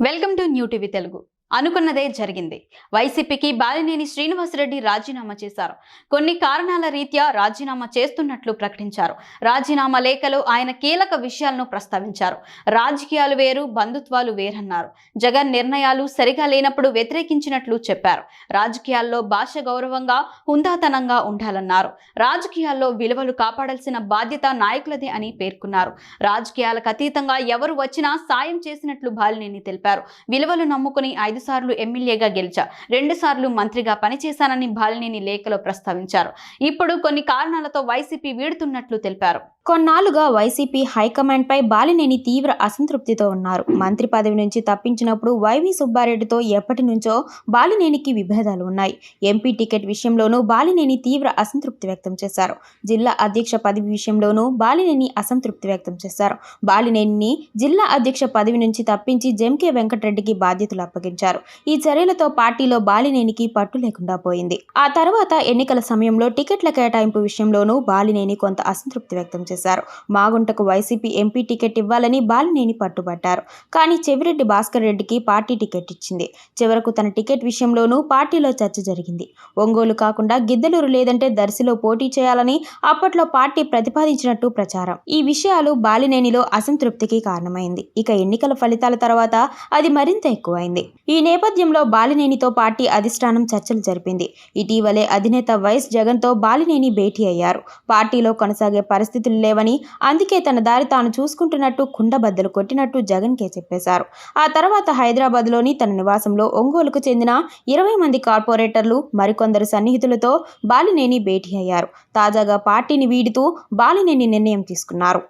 Welcome to new TV Telugu. అనుకున్నదే జరిగింది. వైసీపీకి బాలినేని శ్రీనివాసరెడ్డి రాజీనామా చేశారు. కొన్ని కారణాల రీత్యా రాజీనామా చేస్తున్నట్లు ప్రకటించారు. రాజీనామా లేఖలో ఆయన కీలక విషయాలను ప్రస్తావించారు. రాజకీయాలు వేరు, బంధుత్వాలు వేరన్నారు. జగన్ నిర్ణయాలు సరిగా లేనప్పుడు వ్యతిరేకించినట్లు చెప్పారు. రాజకీయాల్లో భాష గౌరవంగా, హుందాతనంగా ఉండాలన్నారు. రాజకీయాల్లో విలువలు కాపాడాల్సిన బాధ్యత నాయకులదే అని పేర్కొన్నారు. రాజకీయాలకు అతీతంగా ఎవరు వచ్చినా సాయం చేసినట్లు బాలినేని తెలిపారు. విలువలు నమ్ముకుని 5 సార్లు ఎమ్మెల్యేగా గెలిచా, 2 సార్లు మంత్రిగా పనిచేశానని బాలినేని లేఖలో ప్రస్తావించారు. ఇప్పుడు కొన్ని కారణాలతో వైసీపీ వీడుతున్నట్లు తెలిపారు. కొన్నాళ్లుగా వైసీపీ హైకమాండ్ పై బాలినేని తీవ్ర అసంతృప్తితో ఉన్నారు. మంత్రి పదవి నుంచి తప్పించినప్పుడు వైవి సుబ్బారెడ్డితో ఎప్పటి నుంచో బాలినేనికి విభేదాలు ఉన్నాయి. ఎంపీ టికెట్ విషయంలోనూ బాలినేని తీవ్ర అసంతృప్తి వ్యక్తం చేశారు. జిల్లా అధ్యక్ష పదవి విషయంలోనూ బాలినేని అసంతృప్తి వ్యక్తం చేశారు. బాలినేనిని జిల్లా అధ్యక్ష పదవి నుంచి తప్పించి జెంకే వెంకటరెడ్డికి బాధ్యతలు అప్పగించారు. ఈ చర్యలతో పార్టీలో బాలినేనికి పట్టు లేకుండా పోయింది. ఆ తర్వాత ఎన్నికల సమయంలో టికెట్ల కేటాయింపు విషయంలోనూ బాలినేని కొంత అసంతృప్తి వ్యక్తం చేశారు. మాగుంటకు వైసీపీ ఎంపీ టికెట్ ఇవ్వాలని బాలినేని పట్టుబట్టారు. కానీ చెవిరెడ్డి భాస్కర్ రెడ్డికి పార్టీ టికెట్ ఇచ్చింది. చివరకు తన టికెట్ విషయంలోనూ పార్టీలో చర్చ జరిగింది. ఒంగోలు కాకుండా గిద్దలూరు లేదంటే దర్శిలో పోటీ చేయాలని అప్పట్లో పార్టీ ప్రతిపాదించినట్టు ప్రచారం. ఈ విషయాలు బాలినేనిలో అసంతృప్తికి కారణమైంది. ఇక ఎన్నికల ఫలితాల తర్వాత అది మరింత ఎక్కువైంది. ఈ నేపథ్యంలో బాలినేనితో పార్టీ అధిష్టానం చర్చలు జరిపింది. ఇటీవలే అధినేత వైఎస్ జగన్తో బాలినేని భేటీ అయ్యారు. పార్టీలో కొనసాగే పరిస్థితులు లేవని, అందుకే తన దారి తాను చూసుకుంటున్నట్టు కుండబద్దలు కొట్టినట్టు జగన్కే చెప్పేశారు. ఆ తర్వాత హైదరాబాద్లోని తన నివాసంలో ఒంగోలుకు చెందిన 20 మంది కార్పొరేటర్లు, మరికొందరు సన్నిహితులతో బాలినేని భేటీ అయ్యారు. తాజాగా పార్టీని వీడుతూ బాలినేని నిర్ణయం తీసుకున్నారు.